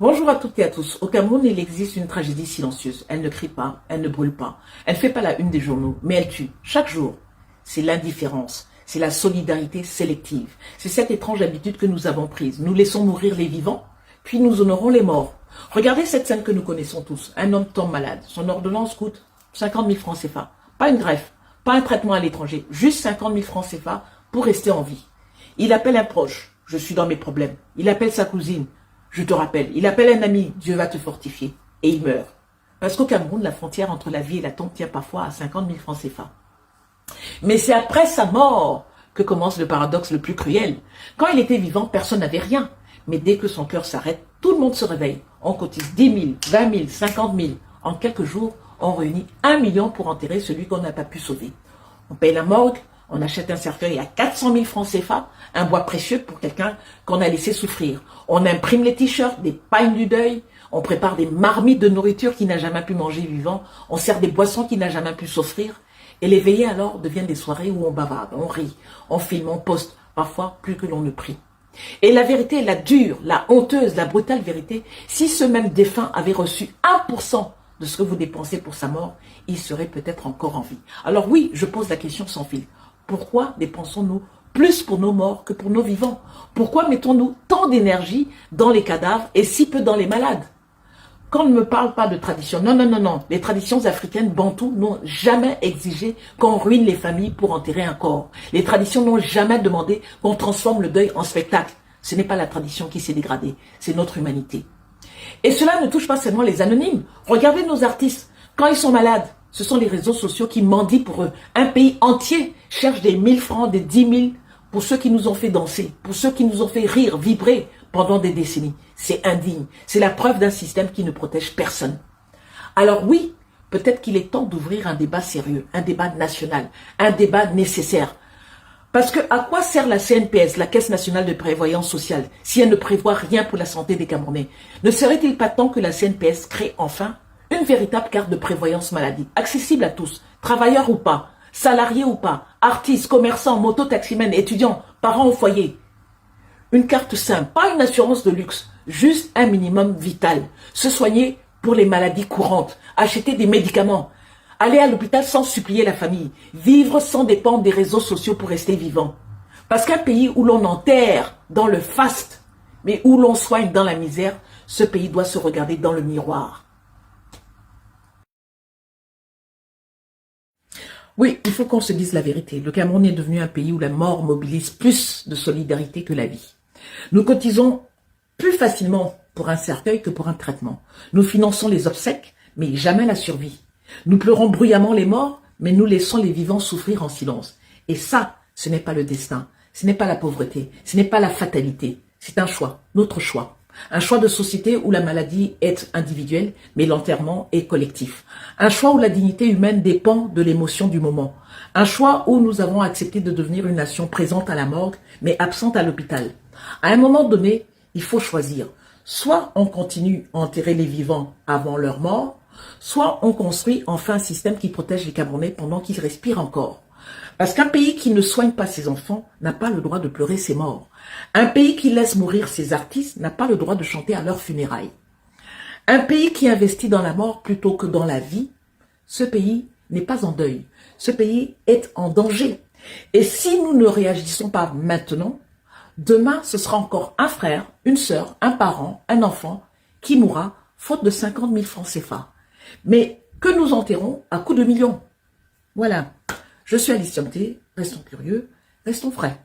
Bonjour à toutes et à tous. Au Cameroun, il existe une tragédie silencieuse. Elle ne crie pas, elle ne brûle pas. Elle ne fait pas la une des journaux, mais elle tue. Chaque jour. C'est l'indifférence. C'est la solidarité sélective. C'est cette étrange habitude que nous avons prise. Nous laissons mourir les vivants, puis nous honorons les morts. Regardez cette scène que nous connaissons tous. Un homme tombe malade. Son ordonnance coûte 50 000 francs CFA. Pas une greffe, pas un traitement à l'étranger. Juste 50 000 francs CFA pour rester en vie. Il appelle un proche. Je suis dans mes problèmes. Il appelle sa cousine. Je te rappelle, il appelle un ami, Dieu va te fortifier. Et il meurt. Parce qu'au Cameroun, la frontière entre la vie et la tombe tient parfois à 50 000 francs CFA. Mais c'est après sa mort que commence le paradoxe le plus cruel. Quand il était vivant, personne n'avait rien. Mais dès que son cœur s'arrête, tout le monde se réveille. On cotise 10 000, 20 000, 50 000. En quelques jours, on réunit 1 million pour enterrer celui qu'on n'a pas pu sauver. On paye la morgue, on achète un cercueil à 400 000 francs CFA, un bois précieux pour quelqu'un qu'on a laissé souffrir. On imprime les t-shirts, des pagnes du deuil, on prépare des marmites de nourriture qu'il n'a jamais pu manger vivant, on sert des boissons qu'il n'a jamais pu s'offrir. Et les veillées alors deviennent des soirées où on bavarde, on rit, on filme, on poste, parfois plus que l'on ne prie. Et la vérité, la dure, la honteuse, la brutale vérité, si ce même défunt avait reçu 1% de ce que vous dépensez pour sa mort, il serait peut-être encore en vie. Alors oui, je pose la question sans fil. Pourquoi dépensons-nous plus pour nos morts que pour nos vivants? Pourquoi mettons-nous tant d'énergie dans les cadavres et si peu dans les malades? Qu'on ne me parle pas de tradition. Non, non, non, non. Les traditions africaines bantoues n'ont jamais exigé qu'on ruine les familles pour enterrer un corps. Les traditions n'ont jamais demandé qu'on transforme le deuil en spectacle. Ce n'est pas la tradition qui s'est dégradée, c'est notre humanité. Et cela ne touche pas seulement les anonymes. Regardez nos artistes. Quand ils sont malades, ce sont les réseaux sociaux qui mendient pour eux. Un pays entier cherche des 1000 francs, des 10 000 pour ceux qui nous ont fait danser, pour ceux qui nous ont fait rire, vibrer pendant des décennies. C'est indigne. C'est la preuve d'un système qui ne protège personne. Alors oui, peut-être qu'il est temps d'ouvrir un débat sérieux, un débat national, un débat nécessaire. Parce que à quoi sert la CNPS, la Caisse nationale de prévoyance sociale, si elle ne prévoit rien pour la santé des Camerounais? Ne serait-il pas temps que la CNPS crée enfin une véritable carte de prévoyance maladie, accessible à tous, travailleurs ou pas, salariés ou pas, artistes, commerçants, moto-taximens, étudiants, parents au foyer? Une carte simple, pas une assurance de luxe, juste un minimum vital. Se soigner pour les maladies courantes, acheter des médicaments, aller à l'hôpital sans supplier la famille, vivre sans dépendre des réseaux sociaux pour rester vivant. Parce qu'un pays où l'on enterre dans le faste, mais où l'on soigne dans la misère, ce pays doit se regarder dans le miroir. Oui, il faut qu'on se dise la vérité. Le Cameroun est devenu un pays où la mort mobilise plus de solidarité que la vie. Nous cotisons plus facilement pour un cercueil que pour un traitement. Nous finançons les obsèques, mais jamais la survie. Nous pleurons bruyamment les morts, mais nous laissons les vivants souffrir en silence. Et ça, ce n'est pas le destin, ce n'est pas la pauvreté, ce n'est pas la fatalité. C'est un choix, notre choix. Un choix de société où la maladie est individuelle, mais l'enterrement est collectif. Un choix où la dignité humaine dépend de l'émotion du moment. Un choix où nous avons accepté de devenir une nation présente à la morgue, mais absente à l'hôpital. À un moment donné, il faut choisir. Soit on continue à enterrer les vivants avant leur mort, soit on construit enfin un système qui protège les Camerounais pendant qu'ils respirent encore. Parce qu'un pays qui ne soigne pas ses enfants n'a pas le droit de pleurer ses morts. Un pays qui laisse mourir ses artistes n'a pas le droit de chanter à leurs funérailles. Un pays qui investit dans la mort plutôt que dans la vie, ce pays n'est pas en deuil. Ce pays est en danger. Et si nous ne réagissons pas maintenant, demain ce sera encore un frère, une sœur, un parent, un enfant qui mourra faute de 50 000 francs CFA. Mais que nous enterrons à coups de millions. Voilà. Je suis Alice Thiamté, restons curieux, restons frais.